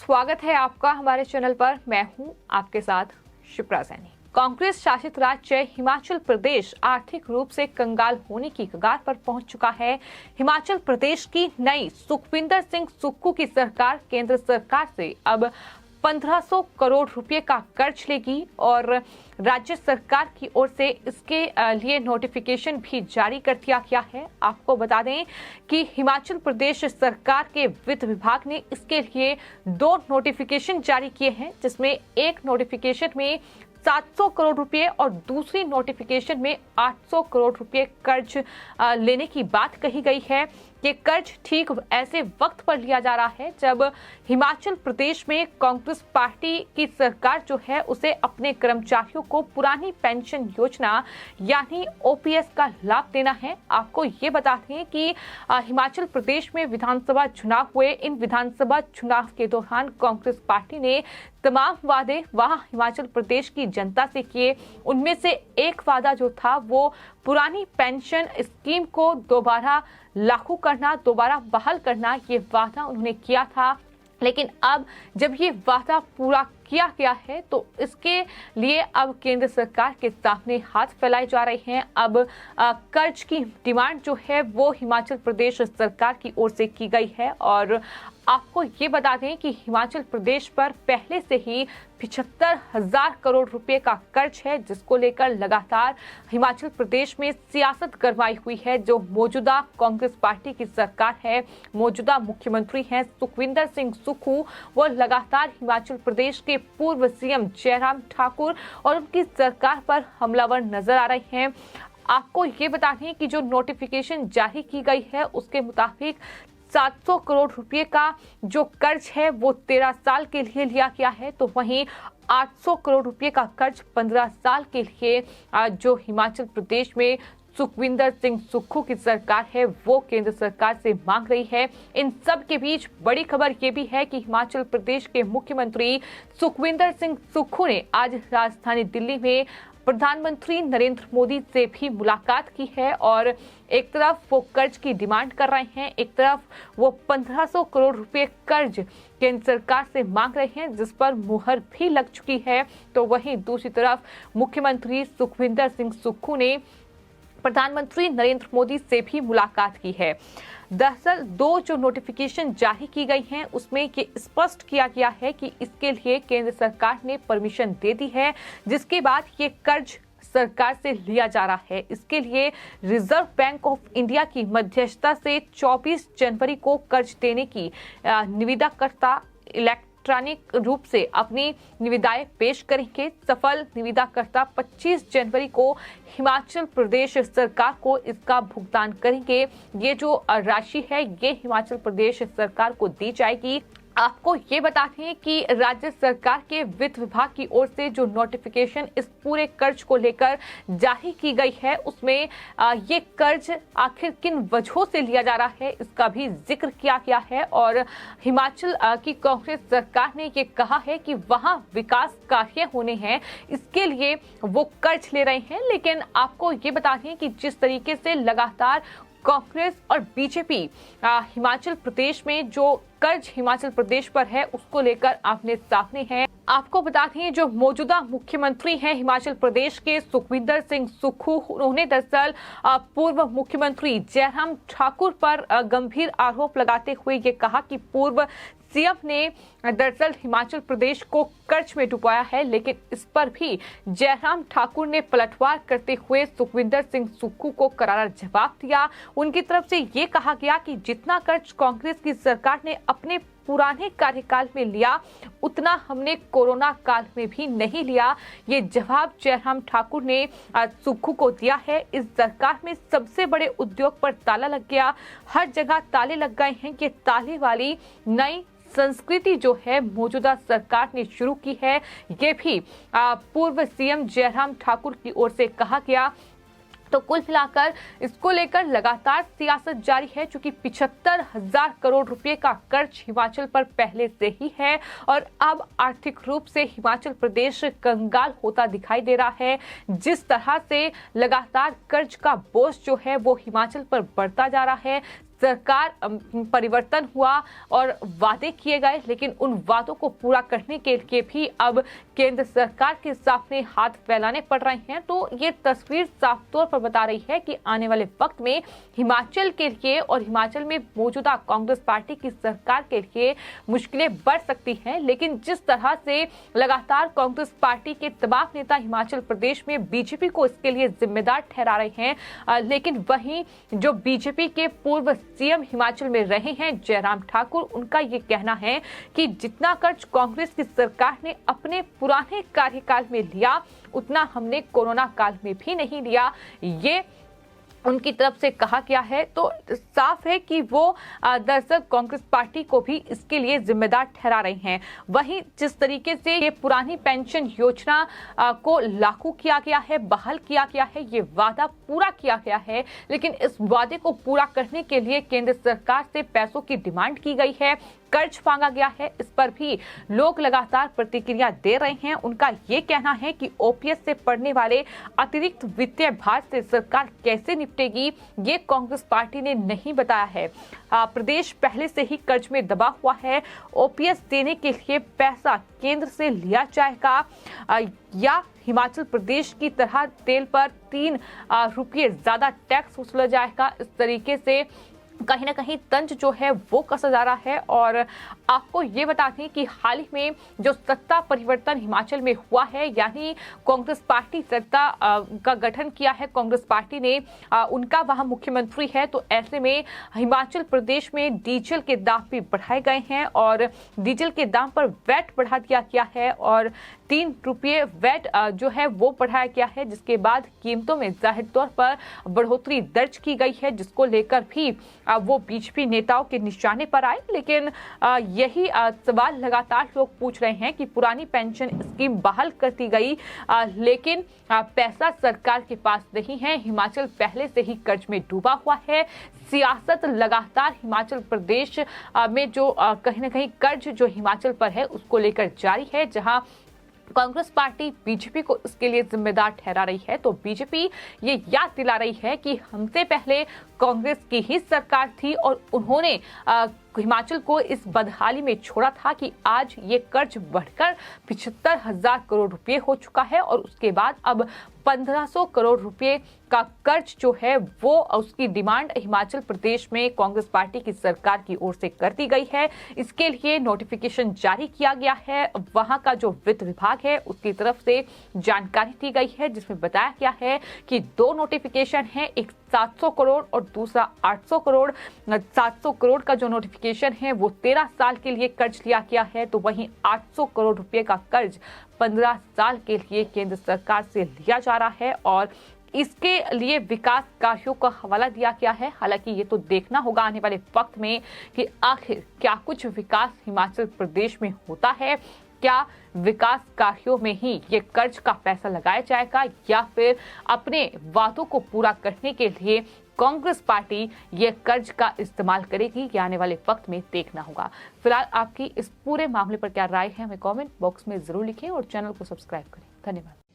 स्वागत है आपका हमारे चैनल पर। मैं हूं आपके साथ शिप्रा सैनी। कांग्रेस शासित राज्य हिमाचल प्रदेश आर्थिक रूप से कंगाल होने की कगार पर पहुंच चुका है। हिमाचल प्रदेश की नई सुखविंदर सिंह सुक्खू की सरकार केंद्र सरकार से अब 1500 करोड़ रुपए का कर्ज लेगी और राज्य सरकार की ओर से इसके लिए नोटिफिकेशन भी जारी कर दिया गया है। आपको बता दें कि हिमाचल प्रदेश सरकार के वित्त विभाग ने इसके लिए 2 नोटिफिकेशन जारी किए हैं, जिसमें एक नोटिफिकेशन में 700 करोड़ रुपए और दूसरी नोटिफिकेशन में 800 करोड़ रुपए कर्ज लेने की बात कही गई है। ये कर्ज ठीक ऐसे वक्त पर लिया जा रहा है जब हिमाचल प्रदेश में कांग्रेस पार्टी की सरकार जो है उसे अपने कर्मचारियों को पुरानी पेंशन योजना यानी ओपीएस का लाभ देना है। आपको ये बता दें कि हिमाचल प्रदेश में विधानसभा चुनाव हुए। इन विधानसभा चुनाव के दौरान कांग्रेस पार्टी ने तमाम वादे वहां हिमाचल प्रदेश की जनता से किए। उनमें से एक वादा जो था वो पुरानी पेंशन स्कीम को दोबारा लागू करना, दोबारा बहाल करना, ये वादा उन्होंने किया था। लेकिन अब जब ये वादा पूरा किया गया है तो इसके लिए अब केंद्र सरकार के सामने हाथ फैलाए जा रहे हैं। अब कर्ज की डिमांड जो है वो हिमाचल प्रदेश सरकार की ओर से की गई है और आपको ये बता दें कि हिमाचल प्रदेश पर पहले से ही 75,000 करोड़ रुपए का कर्ज है, जिसको लेकर लगातार हिमाचल प्रदेश में सियासत गरमाई हुई है। जो मौजूदा कांग्रेस पार्टी की सरकार है, मौजूदा मुख्यमंत्री हैं सुखविंदर सिंह सुक्खू, वो लगातार हिमाचल प्रदेश के पूर्व सीएम जयराम ठाकुर और उनकी सरकार पर हमलावर नजर आ रहे हैं। आपको ये बता दें कि जो नोटिफिकेशन जारी की गई है उसके मुताबिक 700 करोड़ रुपए का जो कर्ज है वो 13 साल के लिए लिया गया है, तो वहीं 800 करोड़ रुपए का कर्ज 15 साल के लिए जो हिमाचल प्रदेश में सुखविंदर सिंह सुक्खू की सरकार है वो केंद्र सरकार से मांग रही है। इन सब के बीच बड़ी खबर ये भी है कि हिमाचल प्रदेश के मुख्यमंत्री सुखविंदर सिंह सुक्खू ने आज राजधानी दिल्ली में प्रधानमंत्री नरेंद्र मोदी से भी मुलाकात की है और एक तरफ वो कर्ज की डिमांड कर रहे हैं, एक तरफ वो 1500 करोड़ रुपए कर्ज केंद्र सरकार से मांग रहे हैं, जिस पर मुहर भी लग चुकी है। तो वहीं दूसरी तरफ मुख्यमंत्री सुखविंदर सिंह सुक्खू ने प्रधानमंत्री नरेंद्र मोदी से भी मुलाकात की है। दरअसल 2 जो नोटिफिकेशन जारी की गई हैं उसमें ये स्पष्ट किया गया है कि इसके लिए केंद्र सरकार ने परमिशन दे दी है, जिसके बाद ये कर्ज सरकार से लिया जा रहा है। इसके लिए रिजर्व बैंक ऑफ इंडिया की मध्यस्थता से 24 जनवरी को कर्ज देने की निविदाकर्ता इलेक्ट्रॉनिक रूप से अपनी निविदाएं पेश करेंगे। सफल निविदाकर्ता 25 जनवरी को हिमाचल प्रदेश सरकार को इसका भुगतान करेंगे। ये जो राशि है ये हिमाचल प्रदेश सरकार को दी जाएगी। आपको ये बताते हैं कि राज्य सरकार के वित्त विभाग की ओर से जो नोटिफिकेशन इस पूरे कर्ज को लेकर जारी की गई है उसमें ये कर्ज आखिर किन वजहों से लिया जा रहा है इसका भी जिक्र किया गया है और हिमाचल की कांग्रेस सरकार ने ये कहा है कि वहां विकास कार्य होने हैं, इसके लिए वो कर्ज ले रहे हैं। लेकिन आपको ये बताते हैं कि जिस तरीके से लगातार कांग्रेस और बीजेपी हिमाचल प्रदेश में जो कर्ज हिमाचल प्रदेश पर है उसको लेकर आमने सामने है। आपको बता दें जो मौजूदा मुख्यमंत्री हैं हिमाचल प्रदेश के सुखविंदर सिंह सुक्खू, उन्होंने दरअसल पूर्व मुख्यमंत्री जयराम ठाकुर पर गंभीर आरोप लगाते हुए ये कहा कि पूर्व सीएम ने दरअसल हिमाचल प्रदेश को कर्ज में डुबाया है। लेकिन इस पर भी जयराम ठाकुर ने पलटवार करते हुए सुखविंदर सिंह सुक्खू को करारा जवाब दिया। उनकी तरफ से ये कहा गया कि जितना कर्ज कांग्रेस की सरकार ने अपने पुराने कार्यकाल में लिया उतना हमने कोरोना काल में भी नहीं लिया। ये जवाब जयराम ठाकुर ने सुक्खू को दिया है। इस सरकार में सबसे बड़े उद्योग पर ताला लग गया, हर जगह ताले लग गए हैं। ये ताले वाली नई संस्कृति जो है मौजूदा सरकार ने शुरू की है, ये भी पूर्व सीएम जयराम ठाकुर की ओर से कहा गया। तो कुल मिलाकर इसको लेकर लगातार सियासत जारी है, चूंकि 75,000 करोड़ रुपए का कर्ज हिमाचल पर पहले से ही है और अब आर्थिक रूप से हिमाचल प्रदेश कंगाल होता दिखाई दे रहा है। जिस तरह से लगातार कर्ज का बोझ जो है वो हिमाचल पर बढ़ता जा रहा है, सरकार परिवर्तन हुआ और वादे किए गए, लेकिन उन वादों को पूरा करने के लिए भी अब केंद्र सरकार के सामने हाथ फैलाने पड़ रहे हैं। तो ये तस्वीर साफ तौर पर बता रही है कि आने वाले वक्त में हिमाचल के लिए और हिमाचल में मौजूदा कांग्रेस पार्टी की सरकार के लिए मुश्किलें बढ़ सकती हैं। लेकिन जिस तरह से लगातार कांग्रेस पार्टी के तमाम नेता हिमाचल प्रदेश में बीजेपी को इसके लिए जिम्मेदार ठहरा रहे हैं, लेकिन वहीं जो बीजेपी के पूर्व सीएम हिमाचल में रहे हैं जयराम ठाकुर, उनका ये कहना है कि जितना कर्ज कांग्रेस की सरकार ने अपने पुराने कार्यकाल में लिया उतना हमने कोरोना काल में भी नहीं लिया, ये उनकी तरफ से कहा गया है। तो साफ है कि वो दरअसल कांग्रेस पार्टी को भी इसके लिए जिम्मेदार ठहरा रहे हैं। वहीं जिस तरीके से ये पुरानी पेंशन योजना को लागू किया गया है, बहाल किया गया है, ये वादा पूरा किया गया है, लेकिन इस वादे को पूरा करने के लिए केंद्र सरकार से पैसों की डिमांड की गई है, कर्ज मांगा गया है। इस पर भी लोग लगातार प्रतिक्रिया दे रहे हैं। उनका ये कहना है कि ओपीएस से पड़ने वाले अतिरिक्त वित्तीय भार से सरकार कैसे निपटेगी, ये कांग्रेस पार्टी ने नहीं बताया है। प्रदेश पहले से ही कर्ज में दबा हुआ है। ओपीएस देने के लिए पैसा केंद्र से लिया जाएगा या हिमाचल प्रदेश की तरह तेल पर 3 रुपये ज्यादा टैक्स वसूला जाएगा। इस तरीके से कहीं ना कहीं तंज जो है वो कसा जा रहा है। और आपको ये बता दें कि हाल ही में जो सत्ता परिवर्तन हिमाचल में हुआ है, यानी कांग्रेस पार्टी सत्ता का गठन किया है, कांग्रेस पार्टी ने उनका वहां मुख्यमंत्री है। तो ऐसे में हिमाचल प्रदेश में डीजल के दाम भी बढ़ाए गए हैं और डीजल के दाम पर वैट बढ़ा दिया गया है और 3 रुपये वैट जो है वो बढ़ाया गया है, जिसके बाद कीमतों में जाहिर तौर पर बढ़ोतरी दर्ज की गई है, जिसको लेकर भी वो बीजेपी नेताओं के निशाने पर आए। लेकिन यही सवाल लगातार लोग पूछ रहे हैं कि पुरानी पेंशन स्कीम बहाल कर दी गई, लेकिन पैसा सरकार के पास नहीं है। हिमाचल पहले से ही कर्ज में डूबा हुआ है। सियासत लगातार हिमाचल प्रदेश में जो कहीं ना कहीं कर्ज जो हिमाचल पर है उसको लेकर जारी है, जहां कांग्रेस पार्टी बीजेपी को इसके लिए जिम्मेदार ठहरा रही है। तो बीजेपी ये याद दिला रही है कि हमसे पहले कांग्रेस की ही सरकार थी और उन्होंने हिमाचल को इस बदहाली में छोड़ा था कि आज ये कर्ज बढ़कर 75,000 करोड़ रुपए हो चुका है और उसके बाद अब 1500 करोड़ रुपए का कर्ज जो है वो उसकी डिमांड हिमाचल प्रदेश में कांग्रेस पार्टी की सरकार की ओर से कर दी गई है। इसके लिए नोटिफिकेशन जारी किया गया है। वहां का जो वित्त विभाग है उसकी तरफ से जानकारी दी गई है, जिसमें बताया गया है कि 2 नोटिफिकेशन है, एक 700 करोड़ और दूसरा 800 करोड़। 700 करोड़ का जो नोटिफिकेशन है वो 13 साल के लिए कर्ज लिया गया है, तो वहीं 800 करोड़ रुपए का कर्ज 15 साल के लिए केंद्र सरकार से लिया जा रहा है और इसके लिए विकास कार्यों का हवाला दिया गया है। हालांकि ये तो देखना होगा आने वाले वक्त में कि आखिर क्या कुछ विकास हिमाचल प्रदेश में होता है, क्या विकास कार्यों में ही ये कर्ज का पैसा लगाया जाएगा या फिर अपने वादों को पूरा करने के लिए कांग्रेस पार्टी ये कर्ज का इस्तेमाल करेगी, ये आने वाले वक्त में देखना होगा। फिलहाल आपकी इस पूरे मामले पर क्या राय है हमें कमेंट बॉक्स में जरूर लिखें और चैनल को सब्सक्राइब करें। धन्यवाद।